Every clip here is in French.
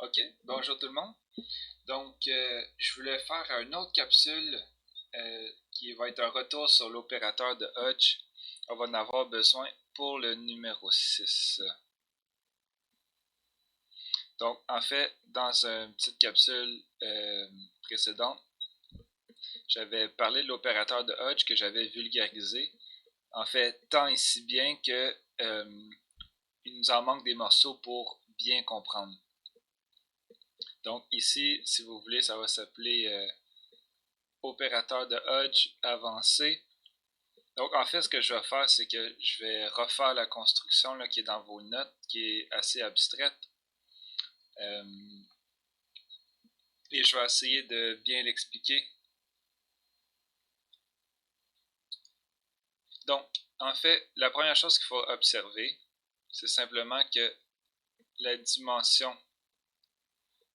Ok, bonjour tout le monde. Donc, je voulais faire une autre capsule qui va être un retour sur l'opérateur de Hodge. On va en avoir besoin pour le numéro 6. Donc, en fait, dans une petite capsule précédente, j'avais parlé de l'opérateur de Hodge que j'avais vulgarisé. En fait, tant et si bien que il nous en manque des morceaux pour bien comprendre. Donc ici, si vous voulez, ça va s'appeler opérateur de Hodge avancé. Donc en fait, ce que je vais faire, c'est que je vais refaire la construction là, qui est dans vos notes, qui est assez abstraite. Euh, et je vais essayer de bien l'expliquer. Donc, en fait, la première chose qu'il faut observer, c'est simplement que la dimension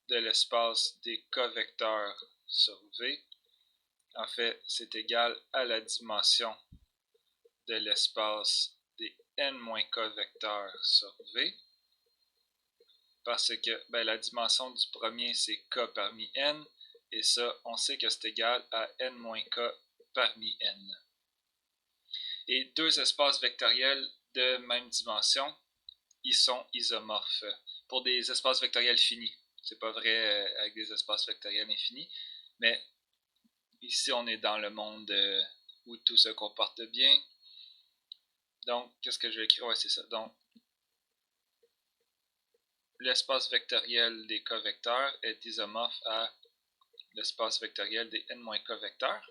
de l'espace des covecteurs sur V, en fait, c'est égal à la dimension de l'espace des n-k vecteurs sur V, parce que la dimension du premier c'est k parmi n, et ça, on sait que c'est égal à n-k parmi n. Et deux espaces vectoriels de même dimension, ils sont isomorphes pour des espaces vectoriels finis. C'est pas vrai avec des espaces vectoriels infinis, mais ici on est dans le monde où tout se comporte bien. Donc, qu'est-ce que je vais écrire? Ouais, c'est ça. Donc, l'espace vectoriel des covecteurs est isomorphe à l'espace vectoriel des n-k vecteurs.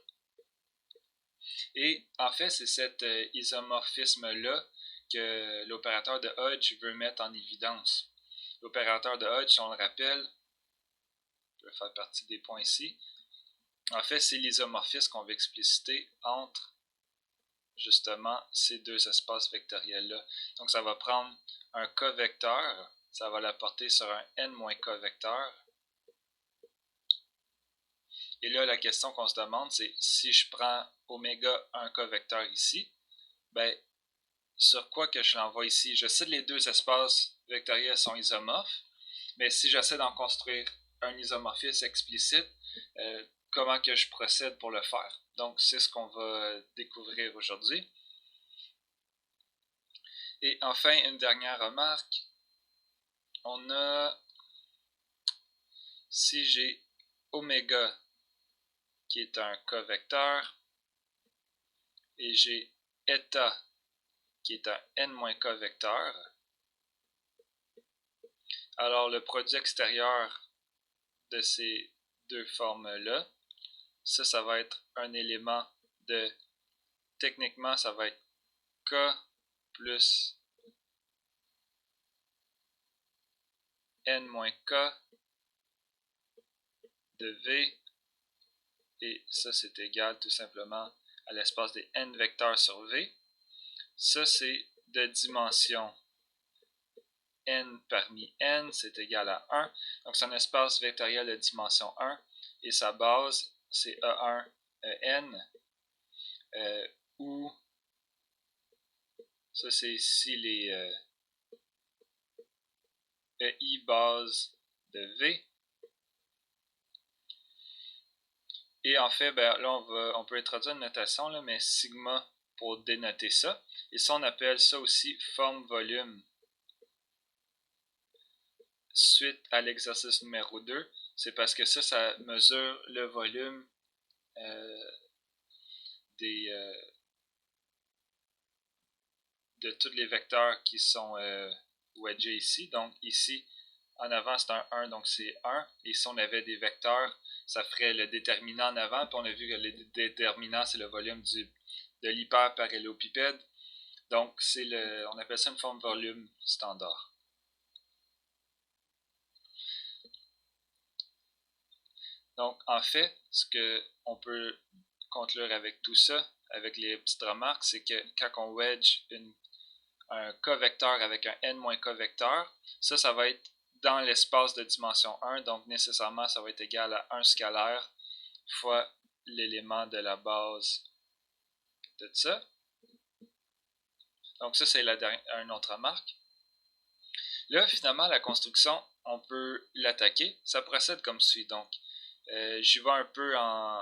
Et en fait, c'est cet isomorphisme-là que l'opérateur de Hodge veut mettre en évidence. L'opérateur de Hodge, si on le rappelle, peut faire partie des points ici. En fait, c'est l'isomorphisme qu'on veut expliciter entre justement ces deux espaces vectoriels-là. Donc, ça va prendre un covecteur, ça va l'apporter sur un n-k vecteur. Et là, la question qu'on se demande, c'est si je prends oméga un covecteur ici, ben, sur quoi que je l'envoie ici? Je sais que les deux espaces vectoriels sont isomorphes, mais si j'essaie d'en construire un isomorphisme explicite, comment que je procède pour le faire? Donc, c'est ce qu'on va découvrir aujourd'hui. Et enfin, une dernière remarque. On a, si j'ai oméga qui est un covecteur, et j'ai eta qui est un n-k vecteur, alors le produit extérieur de ces deux formes-là, ça va être un élément de, techniquement, ça va être k plus n-k de v, et ça c'est égal tout simplement à l'espace des n vecteurs sur v. Ça c'est de dimension n parmi n, c'est égal à 1. Donc c'est un espace vectoriel de dimension 1, et sa base c'est E1 En, où ça c'est ici les EI base de V. Et en fait, là on peut introduire une notation, là, mais sigma pour dénoter ça. Et ça, on appelle ça aussi forme-volume. Suite à l'exercice numéro 2, c'est parce que ça mesure le volume de tous les vecteurs qui sont wedgés ici. Donc ici, en avant, c'est un 1, donc c'est 1. Et si on avait des vecteurs, ça ferait le déterminant en avant. Puis on a vu que le déterminant, c'est le volume de l'hyperparallélépipède. Donc, on appelle ça une forme volume standard. Donc, en fait, ce qu'on peut conclure avec tout ça, avec les petites remarques, c'est que quand on wedge un covecteur avec un n-k vecteur, ça va être dans l'espace de dimension 1, donc nécessairement ça va être égal à 1 scalaire fois l'élément de la base de ça. Donc ça c'est une autre remarque. Là finalement la construction on peut l'attaquer. Ça procède comme suit. Donc, j'y vais un peu en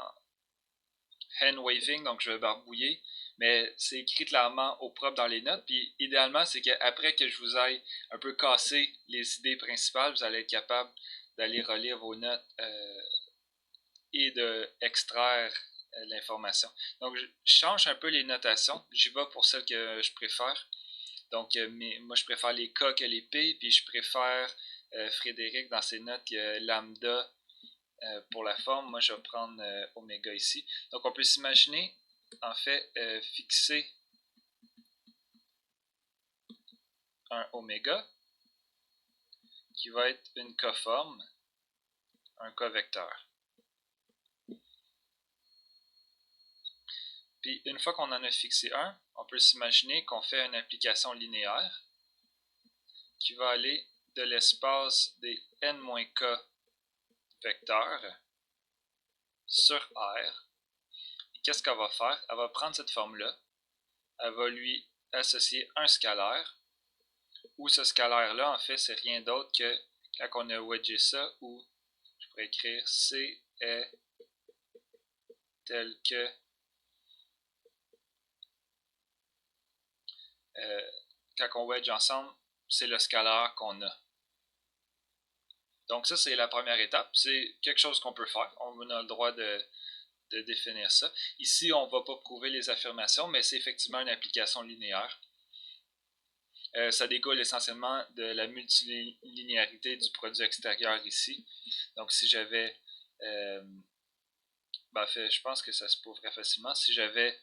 hand waving, donc je vais barbouiller, mais c'est écrit clairement au propre dans les notes. Puis idéalement, c'est qu'après que je vous aille un peu cassé les idées principales, vous allez être capable d'aller relire vos notes et d'extraire l'information. Donc, je change un peu les notations. J'y vais pour celles que je préfère. Donc, moi, je préfère les K que les P, puis je préfère Frédéric dans ses notes que lambda pour la forme. Moi, je vais prendre oméga ici. Donc, on peut s'imaginer, en fait, fixer un oméga qui va être une K-forme, un K-vecteur. Puis, une fois qu'on en a fixé un, on peut s'imaginer qu'on fait une application linéaire qui va aller de l'espace des n-k vecteurs sur R. Et qu'est-ce qu'elle va faire? Elle va prendre cette forme-là, elle va lui associer un scalaire, où ce scalaire-là, en fait, c'est rien d'autre que quand on a wedgé ça, où je pourrais écrire C est tel que quand on wedge ensemble, c'est le scalaire qu'on a. Donc ça, c'est la première étape. C'est quelque chose qu'on peut faire. On a le droit de définir ça. Ici, on ne va pas prouver les affirmations, mais c'est effectivement une application linéaire. Ça découle essentiellement de la multilinéarité du produit extérieur ici. Donc si j'avais... je pense que ça se prouverait facilement. Si j'avais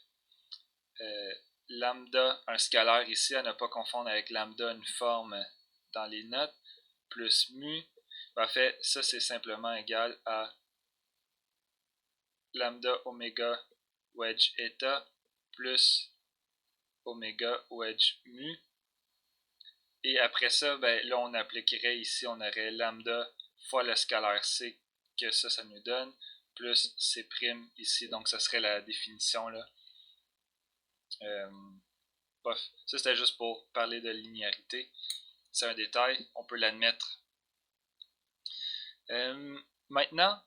lambda, un scalaire ici, à ne pas confondre avec lambda, une forme dans les notes, plus mu, ça c'est simplement égal à lambda oméga wedge eta plus oméga wedge mu. Et après ça, là on appliquerait ici, on aurait lambda fois le scalaire c, que ça nous donne, plus c' ici, donc ça serait la définition là. Bref, ça c'était juste pour parler de linéarité. C'est un détail, on peut l'admettre. Maintenant,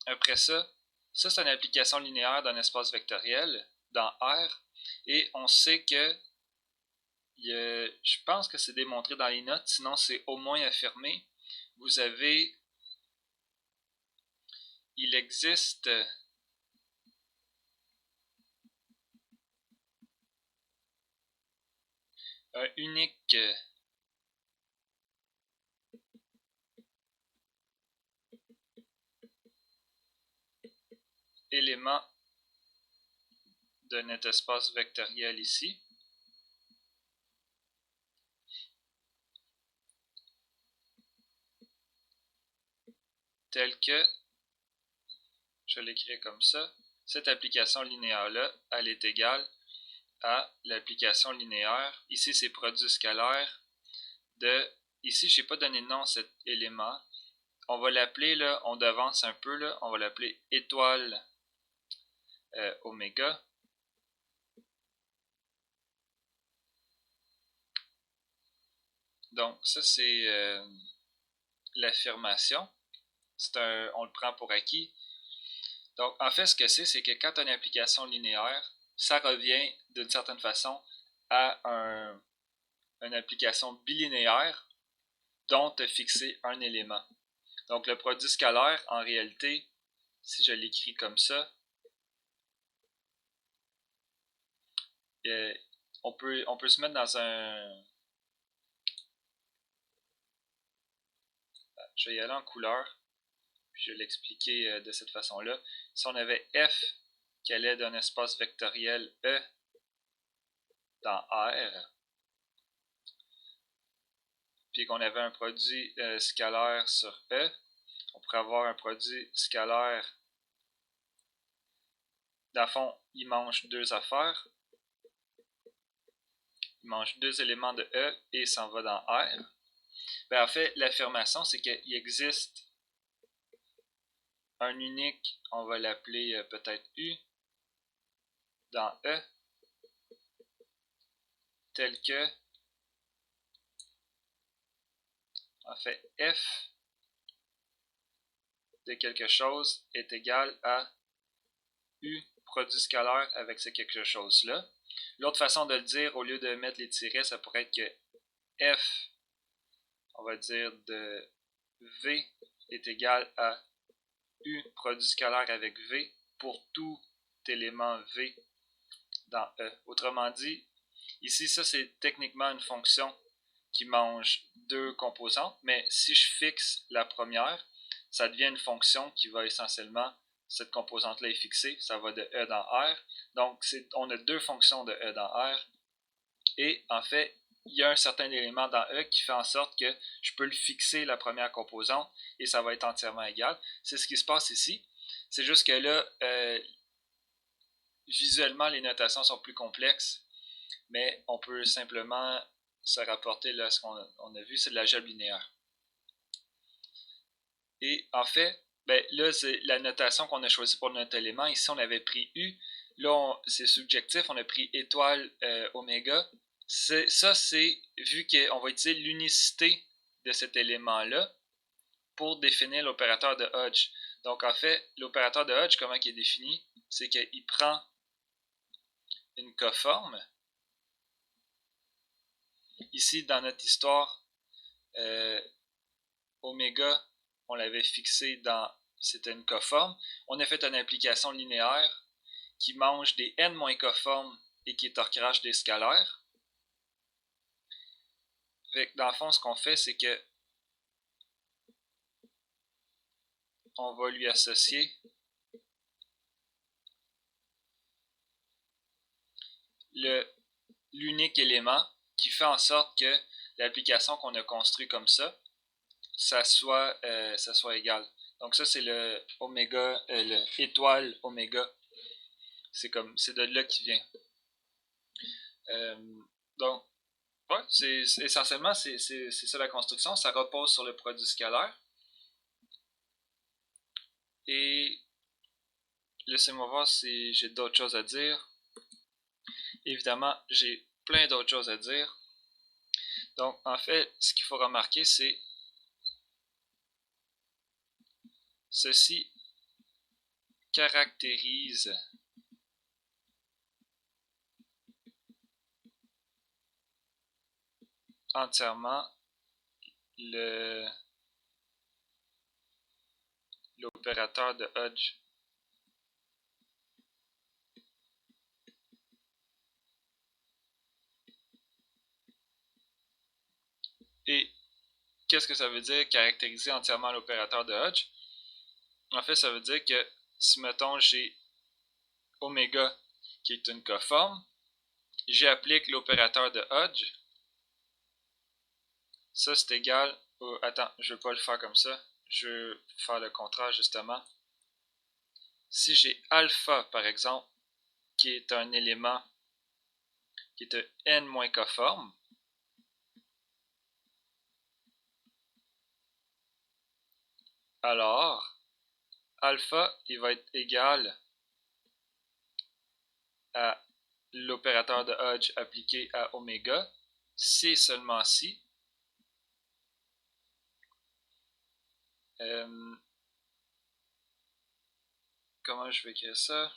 après ça c'est une application linéaire d'un espace vectoriel dans R, et on sait que, je pense que c'est démontré dans les notes, sinon c'est au moins affirmé, il existe un unique élément de notre espace vectoriel ici, tel que, je l'écris comme ça, cette application linéaire-là, elle est égale à l'application linéaire, ici c'est produit scalaire, ici je n'ai pas donné de nom à cet élément, on va l'appeler, là, on devance un peu, là, on va l'appeler étoile oméga. Donc ça c'est l'affirmation, on le prend pour acquis. Donc en fait ce que c'est que quand tu as une application linéaire, ça revient d'une certaine façon à une application bilinéaire dont tu as fixé un élément. Donc le produit scalaire, en réalité, si je l'écris comme ça, on peut se mettre dans un... Je vais y aller en couleur, puis je vais l'expliquer de cette façon-là. Si on avait f qui allait d'un espace vectoriel E dans R, puis qu'on avait un produit scalaire sur E, on pourrait avoir un produit scalaire. Dans le fond, il mange deux affaires. Il mange deux éléments de E et s'en va dans R. En fait, l'affirmation, c'est qu'il existe un unique, on va l'appeler peut-être U, dans E, tel que en fait, f de quelque chose est égal à u produit scalaire avec ce quelque chose-là. L'autre façon de le dire, au lieu de mettre les tirets, ça pourrait être que f, on va dire, de v est égal à u produit scalaire avec v pour tout élément v dans E. Autrement dit, ici, ça c'est techniquement une fonction qui mange deux composantes, mais si je fixe la première, ça devient une fonction qui va essentiellement, cette composante-là est fixée, ça va de E dans R. Donc, on a deux fonctions de E dans R. Et en fait, il y a un certain élément dans E qui fait en sorte que je peux le fixer la première composante et ça va être entièrement égal. C'est ce qui se passe ici. C'est juste que là, visuellement, les notations sont plus complexes, mais on peut simplement se rapporter là, ce qu'on a vu, c'est de l'algèbre linéaire. Et en fait, ben, là, c'est la notation qu'on a choisie pour notre élément. Ici, on avait pris U. Là, c'est subjectif, on a pris étoile oméga. Ça, c'est vu qu'on va utiliser l'unicité de cet élément-là pour définir l'opérateur de Hodge. Donc, en fait, l'opérateur de Hodge, comment il est défini? C'est qu'il prend une coforme. Ici, dans notre histoire, oméga, on l'avait fixé dans... C'était une coforme. On a fait une application linéaire qui mange des n- coformes et qui torcrache des scalaires. Dans le fond, ce qu'on fait, c'est que on va lui associer l'unique élément qui fait en sorte que l'application qu'on a construite comme ça soit égal. Donc ça, c'est le oméga, le étoile oméga. C'est de là qu'il vient. Donc, ouais, essentiellement, c'est ça la construction. Ça repose sur le produit scalaire. Et laissez-moi voir si j'ai d'autres choses à dire. Évidemment, j'ai plein d'autres choses à dire. Donc, en fait, ce qu'il faut remarquer, c'est ceci caractérise entièrement l'opérateur de Hodge. Et qu'est-ce que ça veut dire caractériser entièrement l'opérateur de Hodge? En fait, ça veut dire que si, mettons, j'ai oméga qui est une coforme, j'applique l'opérateur de Hodge. Ça, c'est égal au... Attends, je ne veux pas le faire comme ça. Je veux faire le contraire, justement. Si j'ai alpha, par exemple, qui est un élément qui est de n- coforme, alors alpha, il va être égal à l'opérateur de Hodge appliqué à oméga, c'est seulement si comment je vais écrire ça?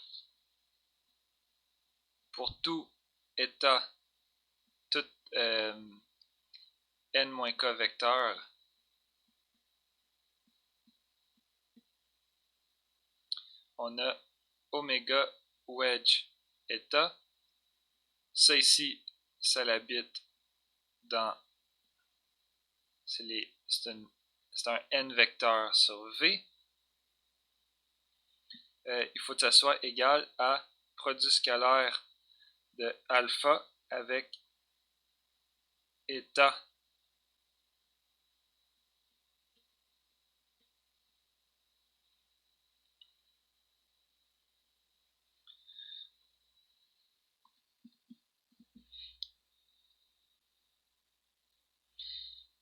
Pour tout état, tout n-k vecteur, on a oméga wedge état. Ça ici, ça l'habite dans... C'est un n vecteur sur v. Il faut que ça soit égal à produit scalaire de alpha avec état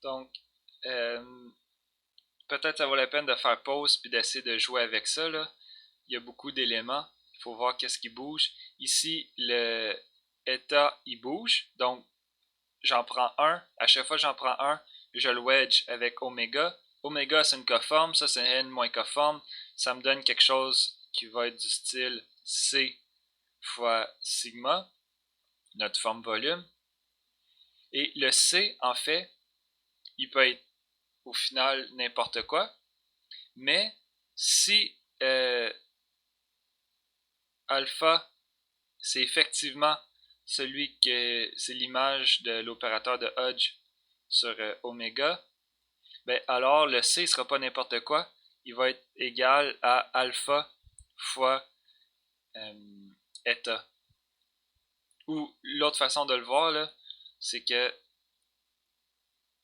donc peut-être ça vaut la peine de faire pause puis d'essayer de jouer avec ça là. Il y a beaucoup d'éléments, il faut voir qu'est-ce qui bouge. Ici le état il bouge, donc j'en prends un, à chaque fois que j'en prends un, je le wedge avec oméga. Oméga, c'est une coforme, ça c'est n moins coforme. Ça me donne quelque chose qui va être du style C fois sigma, notre forme volume. Et le C, en fait, il peut être au final n'importe quoi. Mais si alpha, c'est effectivement celui que c'est l'image de l'opérateur de Hodge sur oméga, ben alors le C ne sera pas n'importe quoi, il va être égal à alpha fois eta. Ou l'autre façon de le voir, là, c'est que,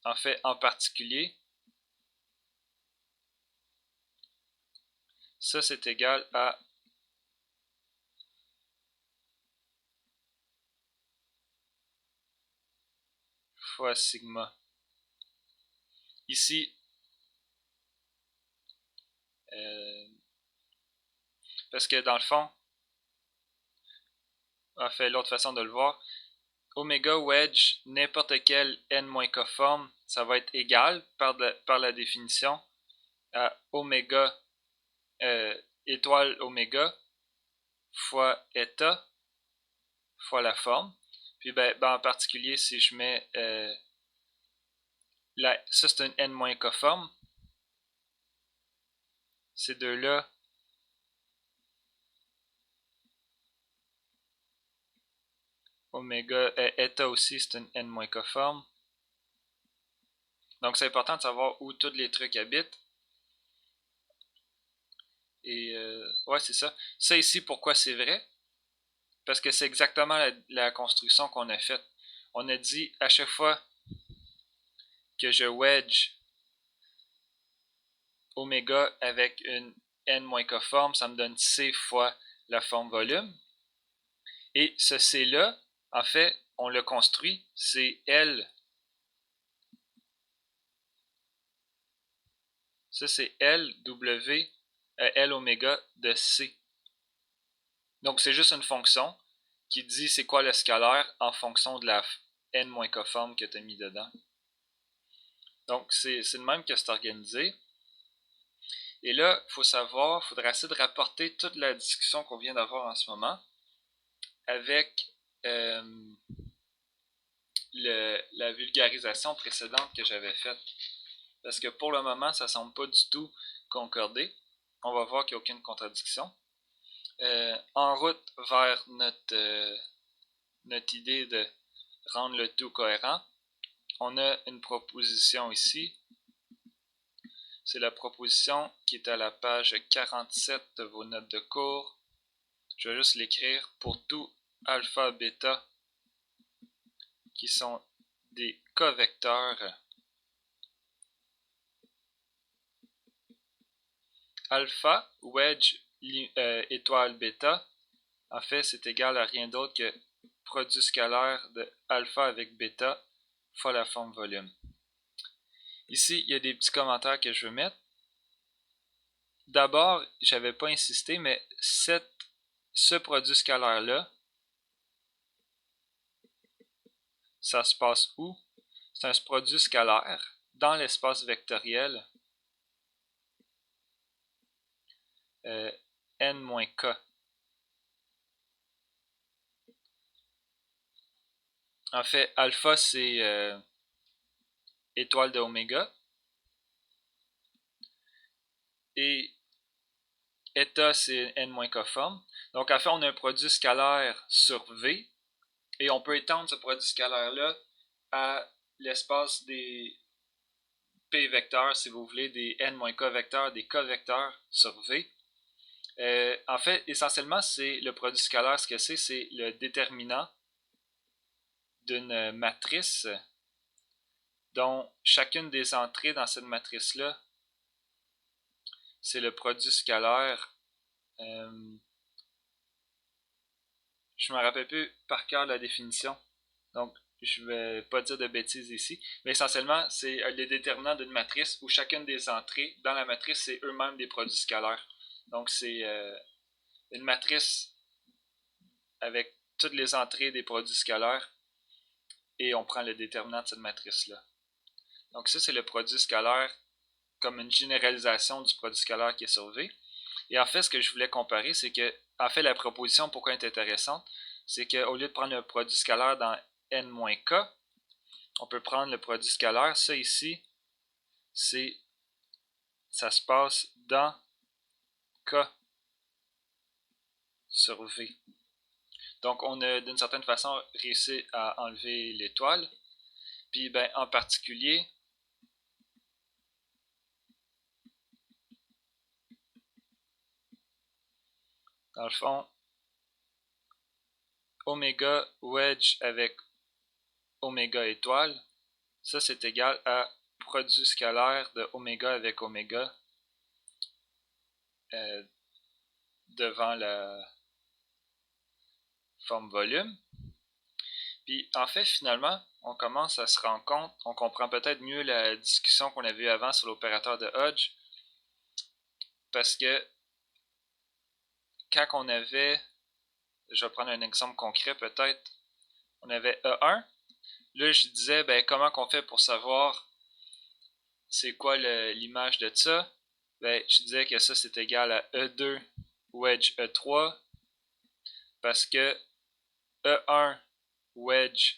en fait, en particulier, ça c'est égal à fois sigma. Ici, parce que dans le fond, en fait, l'autre façon de le voir, oméga wedge n'importe quel n-k forme, ça va être égal par la définition à oméga étoile oméga fois eta fois la forme. Puis ben en particulier, si je mets ça c'est une n-k forme, ces deux-là oméga eta aussi c'est une n-k forme. Donc c'est important de savoir où tous les trucs habitent. Et ouais, c'est ça. Ça ici, pourquoi c'est vrai? Parce que c'est exactement la construction qu'on a faite. On a dit à chaque fois que je wedge oméga avec une n-k forme, ça me donne C fois la forme volume. Et ce C-là, en fait, on le construit, c'est L. Ça, c'est L oméga de C. Donc, c'est juste une fonction qui dit c'est quoi le scalaire en fonction de la n-k forme que tu as mis dedans. Donc, c'est le même que c'est organisé. Et là, il faut savoir, il faudrait essayer de rapporter toute la discussion qu'on vient d'avoir en ce moment avec la vulgarisation précédente que j'avais faite. Parce que pour le moment, ça ne semble pas du tout concordé. On va voir qu'il n'y a aucune contradiction. En route vers notre idée de rendre le tout cohérent, on a une proposition ici. C'est la proposition qui est à la page 47 de vos notes de cours. Je vais juste l'écrire pour tout alpha, bêta qui sont des covecteurs. Alpha, wedge, étoile, bêta, en fait, c'est égal à rien d'autre que produit scalaire de alpha avec bêta fois la forme volume. Ici, il y a des petits commentaires que je veux mettre. D'abord, je n'avais pas insisté, mais ce produit scalaire-là, ça se passe où? C'est un produit scalaire dans l'espace vectoriel n-k. En fait, alpha, c'est étoile de oméga. Et eta, c'est n-k forme. Donc, en fait, on a un produit scalaire sur V. Et on peut étendre ce produit scalaire-là à l'espace des P vecteurs, si vous voulez, des n-k vecteurs, des covecteurs sur V. En fait, essentiellement, c'est le produit scalaire, ce que c'est le déterminant d'une matrice dont chacune des entrées dans cette matrice-là, c'est le produit scalaire. Je ne me rappelle plus par cœur la définition, donc je ne vais pas dire de bêtises ici, mais essentiellement, c'est les déterminants d'une matrice où chacune des entrées dans la matrice, c'est eux-mêmes des produits scalaires. Donc, c'est une matrice avec toutes les entrées des produits scalaires et on prend le déterminant de cette matrice-là. Donc ça, c'est le produit scalaire comme une généralisation du produit scalaire qui est sur V. Et en fait, ce que je voulais comparer, c'est que, en fait, la proposition, pourquoi elle est intéressante, c'est qu'au lieu de prendre le produit scalaire dans n-k, on peut prendre le produit scalaire. Ça ici, ça se passe dans k sur V. Donc, on a d'une certaine façon réussi à enlever l'étoile. Puis, ben, en particulier, dans le fond, oméga wedge avec oméga étoile, ça c'est égal à produit scalaire de oméga avec oméga devant la forme volume. Puis en fait, finalement, on commence à se rendre compte, on comprend peut-être mieux la discussion qu'on avait eue avant sur l'opérateur de Hodge, parce que quand on avait, je vais prendre un exemple concret peut-être, on avait E1, là je disais, ben comment qu'on fait pour savoir c'est quoi l'image de ça? Ben, je disais que ça c'est égal à E2 wedge E3, parce que E1 wedge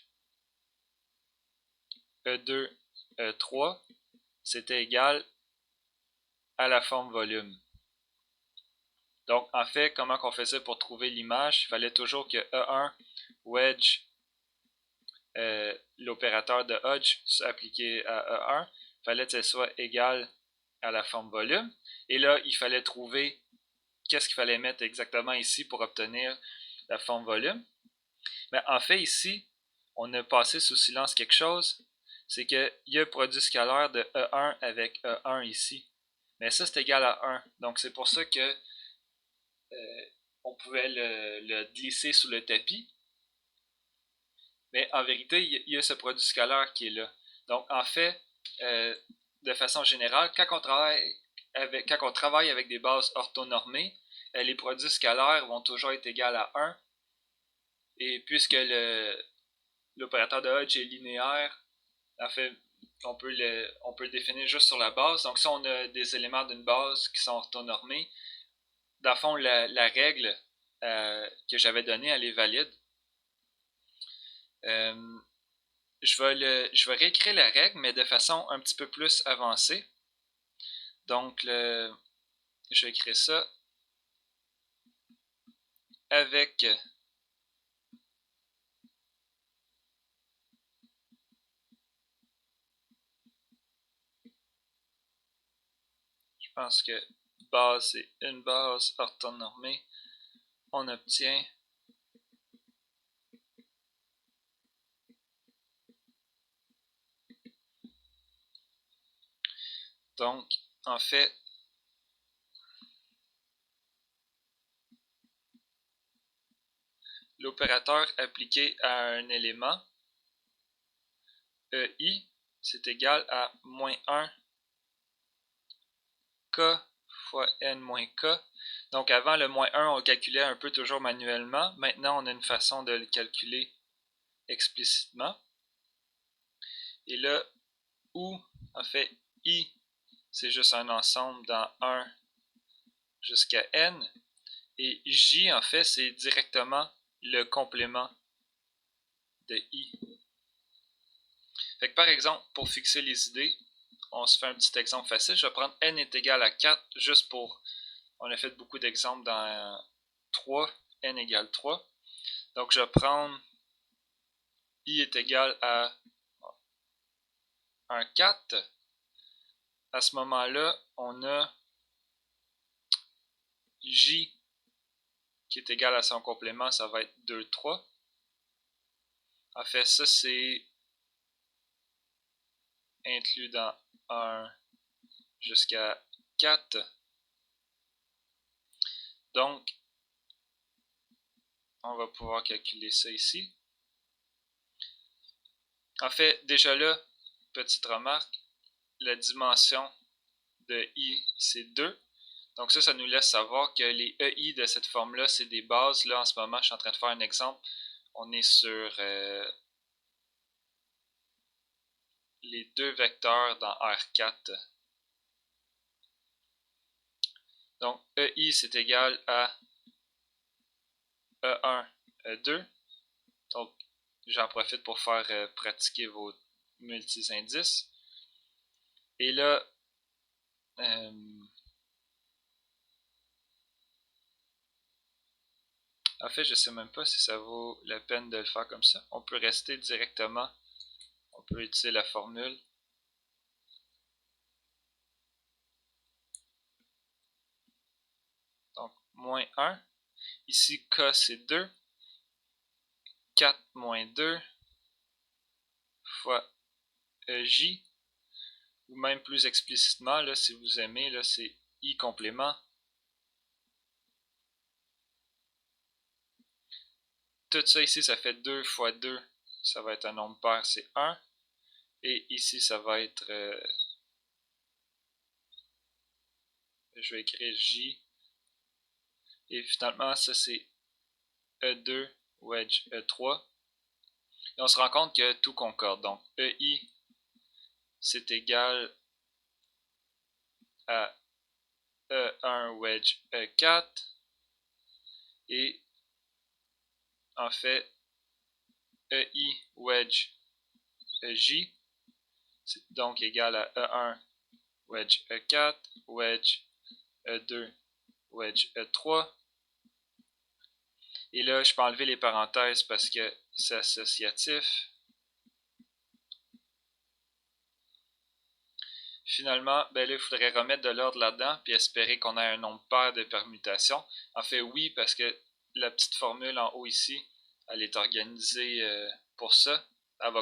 E2 E3 c'était égal à la forme volume. Donc en fait, comment qu'on faisait pour trouver l'image? Il fallait toujours que E1 wedge l'opérateur de Hodge appliqué à E1, il fallait que ce soit égal à la forme volume. Et là, il fallait trouver qu'est-ce qu'il fallait mettre exactement ici pour obtenir la forme volume. Mais en fait, ici, on a passé sous silence quelque chose, c'est qu'il y a un produit scalaire de E1 avec E1 ici. Mais ça, c'est égal à 1. Donc, c'est pour ça que on pouvait le glisser sous le tapis. Mais en vérité, il y a ce produit scalaire qui est là. Donc, en fait, de façon générale, quand on travaille avec des bases orthonormées, les produits scalaires vont toujours être égaux à 1. Et puisque l'opérateur de Hodge est linéaire, en fait, on peut le définir juste sur la base. Donc, si on a des éléments d'une base qui sont orthonormés, dans le fond, la règle que j'avais donnée, elle est valide. Je vais réécrire la règle, mais de façon un petit peu plus avancée. Donc, je vais écrire ça avec je pense que base, c'est une base orthonormée. On obtient donc, en fait, l'opérateur appliqué à un élément EI, c'est égal à moins 1 K fois N moins K. Donc avant le moins 1, on le calculait un peu toujours manuellement. Maintenant, on a une façon de le calculer explicitement. Et là, où, en fait, I, c'est juste un ensemble dans 1 jusqu'à N. Et J, en fait, c'est directement le complément de I. Fait que par exemple, pour fixer les idées, on se fait un petit exemple facile. Je vais prendre N est égal à 4 juste pour... On a fait beaucoup d'exemples dans 3, N égale 3. Donc je vais prendre I est égal à un 4. À ce moment-là, on a J qui est égal à son complément, ça va être 2, 3. En fait, ça c'est inclus dans 1 jusqu'à 4. Donc, on va pouvoir calculer ça ici. En fait, déjà là, petite remarque, la dimension de I, c'est 2. Donc ça nous laisse savoir que les EI de cette forme-là, c'est des bases. Là, en ce moment, je suis en train de faire un exemple. On est sur les deux vecteurs dans R4. Donc, EI c'est égal à E1, E2. Donc, j'en profite pour faire pratiquer vos multi-indices. Et là, en fait, je ne sais même pas si ça vaut la peine de le faire comme ça. On peut rester directement. On peut utiliser la formule. Donc, moins 1. Ici, K, c'est 2. 4 moins 2 fois J. Ou même plus explicitement, là, si vous aimez, là, c'est I complément. Tout ça ici, ça fait 2 fois 2. Ça va être un nombre pair, c'est 1. Et ici, ça va être... je vais écrire J. Et finalement, ça, c'est E2, wedge E3. Et on se rend compte que tout concorde. Donc, EI, c'est égal à E1, wedge E4. Et en fait, EI, wedge J, c'est donc égal à E1, wedge E4, wedge E2, wedge E3. Et là, je peux enlever les parenthèses parce que c'est associatif. Finalement, ben là, il faudrait remettre de l'ordre là-dedans puis espérer qu'on ait un nombre pair de permutations. En fait, oui, parce que la petite formule en haut ici, elle est organisée pour ça. Elle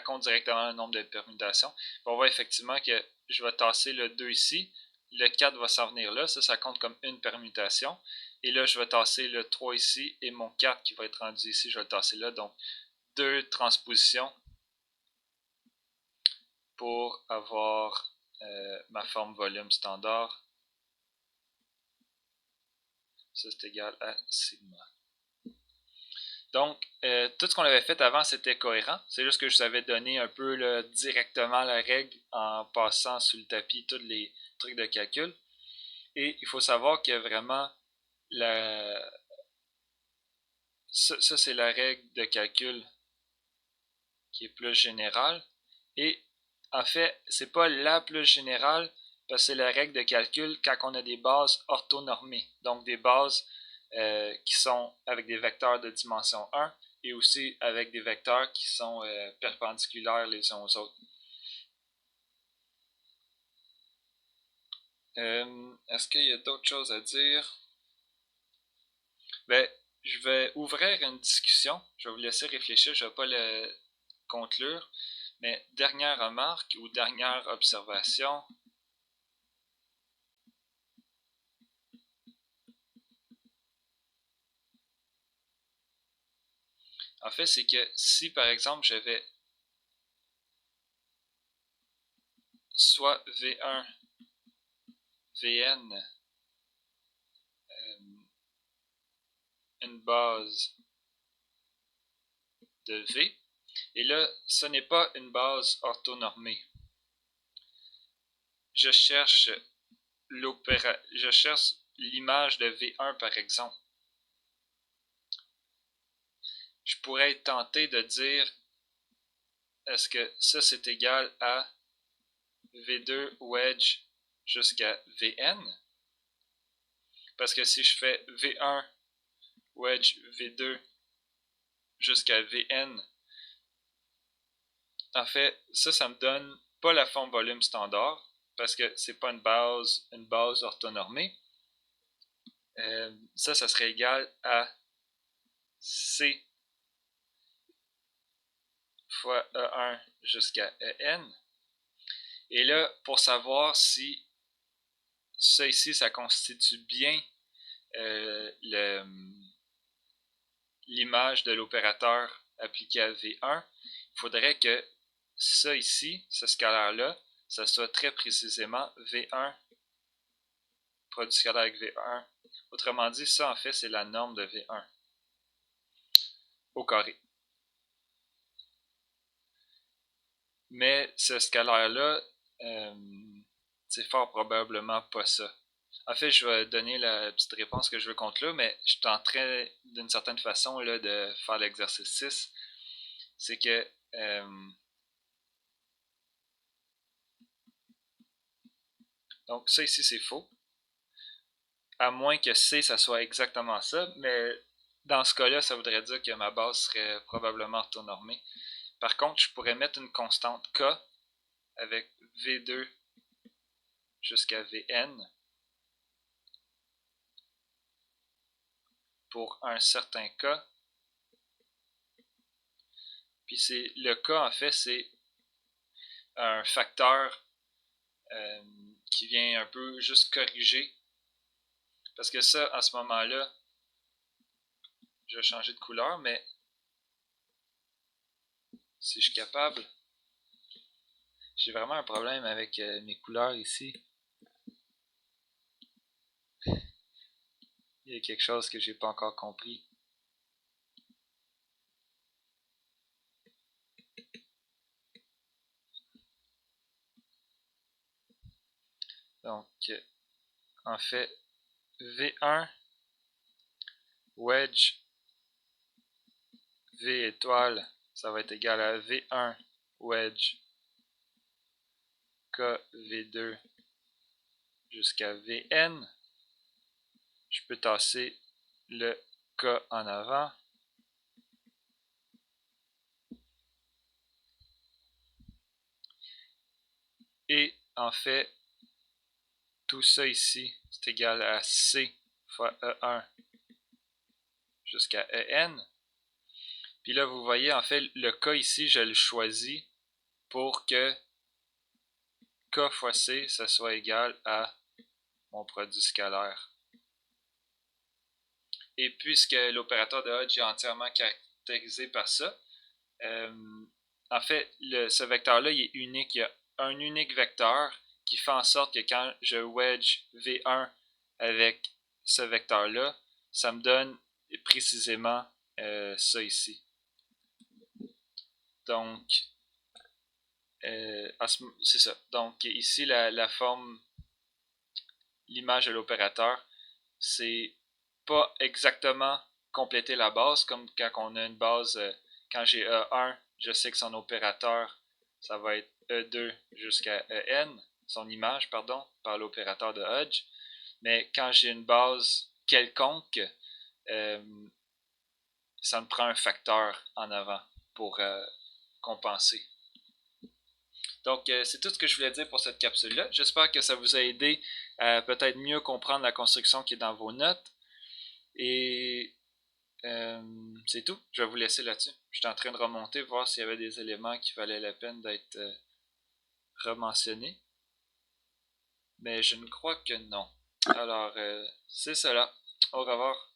compte directement le nombre de permutations. Puis on voit effectivement que je vais tasser le 2 ici. Le 4 va s'en venir là. Ça compte comme une permutation. Et là, je vais tasser le 3 ici. Et mon 4 qui va être rendu ici, je vais le tasser là. Donc, 2 transpositions pour avoir ma forme volume standard. Ça, c'est égal à sigma. Donc, tout ce qu'on avait fait avant, c'était cohérent. C'est juste que je vous avais donné un peu là, directement la règle en passant sous le tapis tous les trucs de calcul. Et il faut savoir que vraiment, ça c'est la règle de calcul qui est plus générale. Et en fait, c'est pas la plus générale, parce que c'est la règle de calcul quand on a des bases orthonormées. Donc des bases qui sont avec des vecteurs de dimension 1 et aussi avec des vecteurs qui sont perpendiculaires les uns aux autres. Est-ce qu'il y a d'autres choses à dire? Ben, je vais ouvrir une discussion. Je vais vous laisser réfléchir. Je ne vais pas le conclure. Mais dernière remarque ou dernière observation. En fait, c'est que si par exemple j'avais soit V1, Vn, une base de V, et là, ce n'est pas une base orthonormée. Je cherche l'image de V1 par exemple. Je pourrais être tenté de dire est-ce que ça c'est égal à V2 wedge jusqu'à Vn? Parce que si je fais V1 wedge V2 jusqu'à Vn, en fait, ça me donne pas la forme volume standard parce que c'est pas une base orthonormée. Ça serait égal à C fois E1 jusqu'à En. Et là, pour savoir si ça ici, ça constitue bien l'image de l'opérateur appliqué à V1, il faudrait que ça ici, ce scalaire-là, ça soit très précisément V1 produit scalaire avec V1. Autrement dit, ça en fait, c'est la norme de V1 au carré. Mais ce scalaire-là, c'est fort probablement pas ça. En fait, je vais donner la petite réponse que je veux contre là, mais je tenterai d'une certaine façon là, de faire l'exercice 6. C'est que donc ça ici c'est faux. À moins que C ça soit exactement ça, mais dans ce cas-là, ça voudrait dire que ma base serait probablement orthonormée. Par contre, je pourrais mettre une constante K avec V2 jusqu'à Vn pour un certain K. Puis c'est le K en fait, c'est un facteur qui vient un peu juste corriger. Parce que ça, à ce moment-là, je vais changer de couleur, mais si je suis capable, j'ai vraiment un problème avec mes couleurs ici. Il y a quelque chose que j'ai pas encore compris. Donc, en fait, V1 wedge V étoile, ça va être égal à V1 wedge K V2 jusqu'à Vn. Je peux tasser le K en avant. Et en fait, tout ça ici, c'est égal à C fois E1 jusqu'à En. Puis là, vous voyez, en fait, le K ici, je le choisis pour que K fois C, ça soit égal à mon produit scalaire. Et puisque l'opérateur de Hodge est entièrement caractérisé par ça, en fait, ce vecteur-là, il est unique. Il y a un unique vecteur qui fait en sorte que quand je wedge V1 avec ce vecteur-là, ça me donne précisément ça ici. Donc, c'est ça. Donc, ici, la forme, l'image de l'opérateur, c'est pas exactement compléter la base, comme quand on a une base, quand j'ai E1, je sais que son opérateur, ça va être E2 jusqu'à En, son image, pardon, par l'opérateur de Hodge. Mais quand j'ai une base quelconque, ça me prend un facteur en avant pour compenser. Donc, c'est tout ce que je voulais dire pour cette capsule-là. J'espère que ça vous a aidé à peut-être mieux comprendre la construction qui est dans vos notes. Et c'est tout. Je vais vous laisser là-dessus. Je suis en train de remonter, voir s'il y avait des éléments qui valaient la peine d'être rementionnés. Mais je ne crois que non. Alors, c'est cela. Au revoir.